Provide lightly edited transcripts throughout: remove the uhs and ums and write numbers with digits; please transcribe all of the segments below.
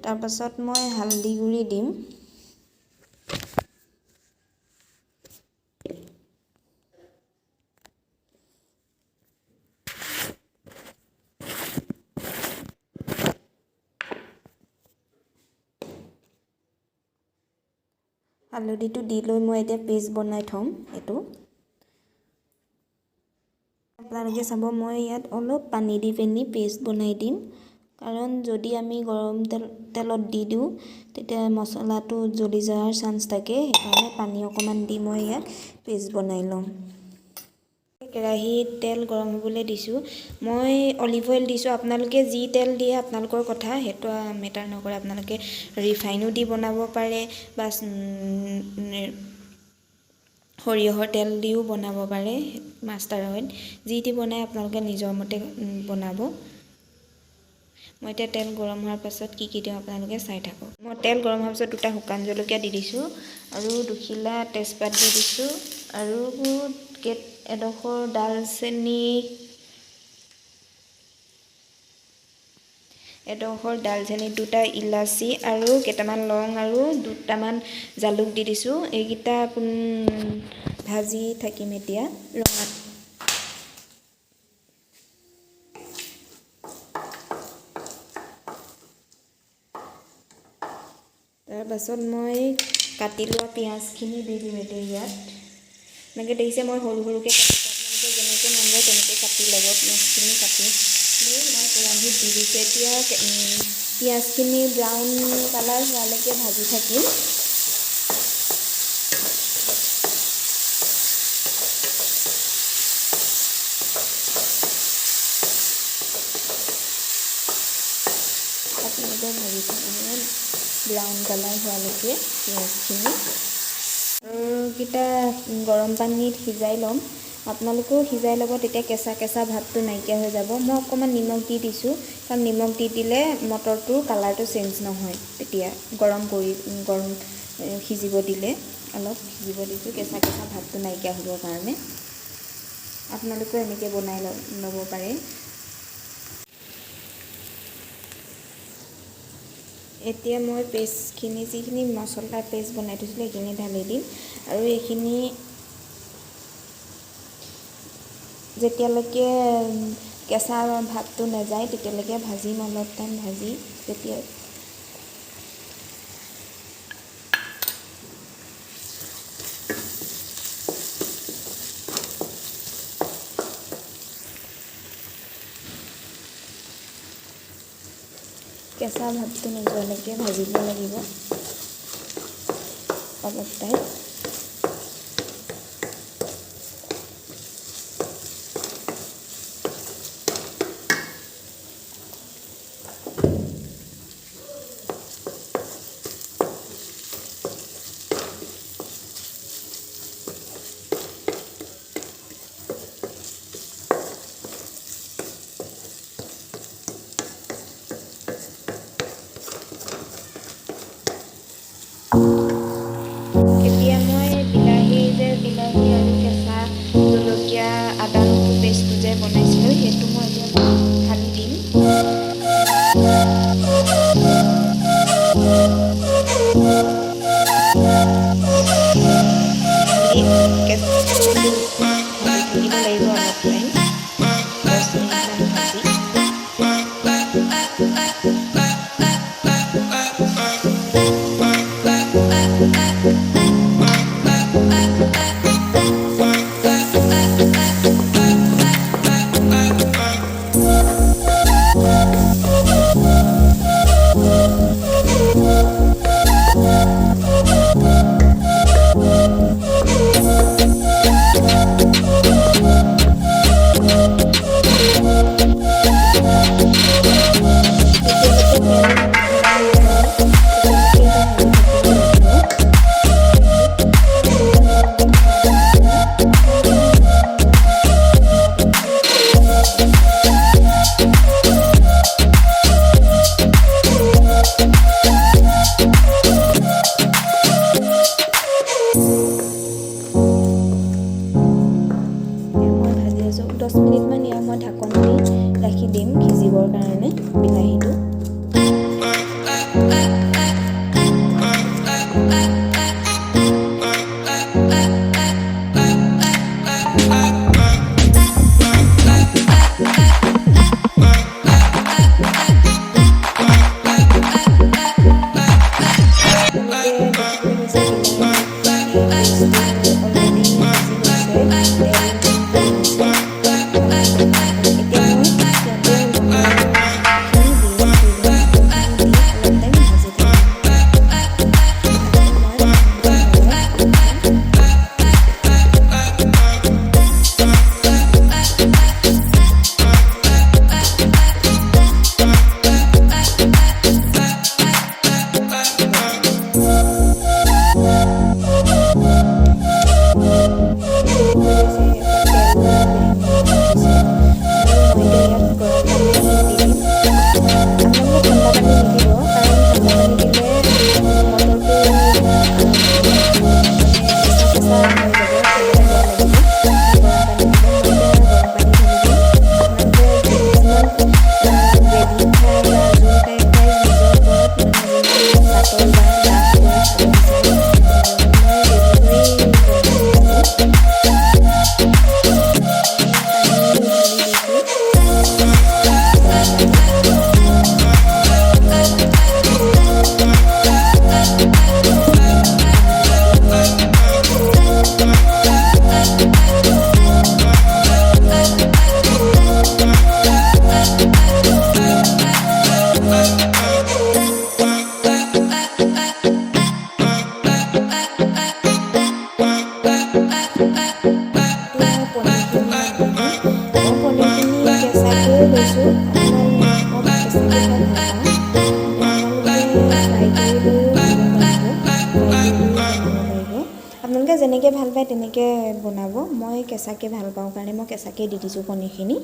তাৰ পাছত মই হালধি গুড়ি দিম। হালধিটো দি লৈ মই এতিয়া পেষ্ট বনাই থম। এইটো আপোনালোকে চাব, মই ইয়াত অলপ পানী দি পিনি পেষ্ট বনাই দিম, কাৰণ যদি আমি গৰম তেলত দি দিওঁ তেতিয়া মছলাটো জ্বলি যোৱাৰ চান্স থাকে। সেইকাৰণে পানী অকণমান দি মই ইয়াত পেষ্ট বনাই ল'ম। কেৰাহীত তেল গৰম হ'বলৈ দিছোঁ। মই অলিভ অইল দিছোঁ। আপোনালোকে যি তেল দিয়ে আপোনালোকৰ কথা, সেইটো মেটাৰ নকৰে। আপোনালোকে ৰিফাইনো দি বনাব পাৰে বা সৰিয়হৰ তেল দিও বনাব পাৰে, মাষ্টাৰ অইল যি দি বনাই আপোনালোকে নিজৰ মতে বনাব। মই এতিয়া তেল গৰম হোৱাৰ পাছত কি দিওঁ আপোনালোকে চাই থাকক। মই তেল গৰম হোৱাৰ পাছত 2টা শুকান জলকীয়া দি দিছোঁ আৰু 2খিলা তেজপাত দি দিছোঁ আৰু এডোখৰ দালচেনি, 2টা ইলাচি আৰু কেইটামান লং আৰু 2টামান জালুক দি দিছোঁ। এইকেইটা ভাজি থাকিম এতিয়া ৰঙা। তাৰ পাছত মই কাটি লোৱা পিঁয়াজখিনি দি দিম এতিয়া ইয়াত। এনেকৈ দেখিছে মই সৰু সৰুকৈ কাটিছোঁ। আপোনালোকে যেনেকৈ মন যায় তেনেকৈ কাটি ল'ব। পিঁয়াজখিনি কাটি লৈ মই কেৰাহীত দি দিছোঁ। এতিয়া পিঁয়াজখিনি ব্ৰাউন কালাৰ হোৱালৈকে ভাজি থাকিম। আপোনালোকে ভাজি থাকোঁতে ব্ৰাউন কালাৰ হোৱালৈকে পিঁয়াজখিনি কেইটা গৰম পানীত সিজাই ল'ম। আপোনালোকেও সিজাই ল'ব, তেতিয়া কেঁচা কেঁচা ভাৱটো নাইকিয়া হৈ যাব। মই অকণমান নিমখ দি দিছোঁ, কাৰণ নিমখ দি দিলে মটৰটোৰ কালাৰটো চেঞ্জ নহয়। তেতিয়া গৰম সিজিব দিলে অলপ সিজিব দিছোঁ, কেঁচা কেঁচা ভাৱটো নাইকিয়া হ'বৰ কাৰণে। আপোনালোকেও এনেকৈ বনাই ল'ব পাৰে। এতিয়া মই পেষ্টখিনি, যিখিনি মছলা পেষ্ট বনাই থৈছিলোঁ সেইখিনি ঢালি দিম। আৰু এইখিনি যেতিয়ালৈকে কেঁচা ভাৱটো নাযায় তেতিয়ালৈকে ভাজিম, অলপ টাইম ভাজি। যেতিয়া কেঁচা ভাৱটো নোযোৱালৈকে ভাজিব লাগিব অলপ টাইম। এতিয়া মই বিলাহী আৰু কেঁচা জলকীয়া, আদা নহৰু পেষ্টটো যে বনাইছিলোঁ সেইটো মই এতিয়া ঢালি দিম। ভাজি থাকিব লাগিব অলপ টাইম, 10 মিনিটমান ভাজি। যেনেকৈ ভাল পায় তেনেকৈ বনাব। মই কেঁচাকৈ ভাল পাওঁ কাৰণে মই কেঁচাকৈ দি দিছোঁ কণীখিনি।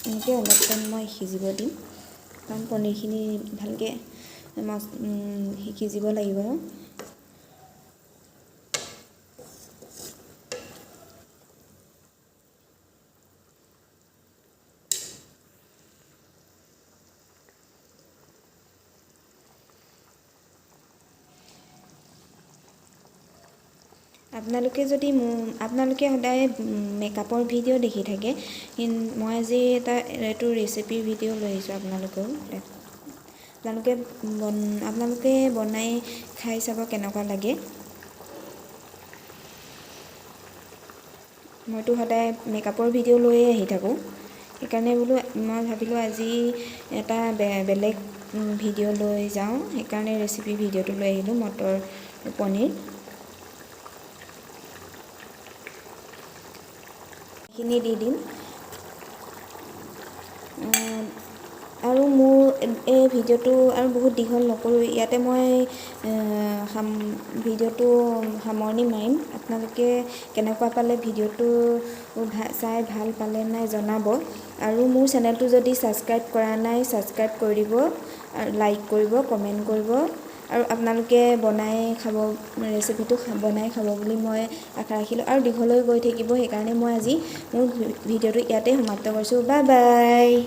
এনেকৈ অলপ টাইম মই সিজিব দিম, কাৰণ পনীৰখিনি ভালকৈ সিজিব লাগিব। আপোনালোকে সদায় মেকআপৰ ভিডিঅ' দেখি থাকে, মই আজি এইটো ৰেচিপিৰ ভিডিঅ' লৈ আহিছোঁ আপোনালোকে বনাই খাই চাব কেনেকুৱা লাগে। মইতো সদায় মেকআপৰ ভিডিঅ' লৈয়ে আহি থাকোঁ, সেইকাৰণে বোলো মই ভাবিলোঁ আজি এটা বেলেগ ভিডিঅ' লৈ যাওঁ, সেইকাৰণে ৰেচিপি ভিডিঅ'টো লৈ আহিলোঁ মটৰ পনীৰ। এইখিনি দি দিম। আৰু মোৰ এই ভিডিঅ'টো আৰু বহুত দীঘল নকৰোঁ, ইয়াতে মই ভিডিঅ'টো সামৰণি মাৰিম। আপোনালোকে কেনেকুৱা পালে ভিডিঅ'টো চাই ভাল পালে নাই জনাব। আৰু মোৰ চেনেলটো যদি ছাবস্ক্ৰাইব কৰা নাই ছাবস্ক্ৰাইব কৰি দিব, আৰু লাইক কৰিব, কমেণ্ট কৰিব, আৰু আপোনালোকে ৰেচিপিটো বনাই খাব বুলি মই আশা ৰাখিলোঁ। আৰু দীঘলৈ গৈ থাকিব, সেইকাৰণে মই আজি মোৰ ভিডিঅ'টো ইয়াতে সমাপ্ত কৰিছোঁ। Bye bye.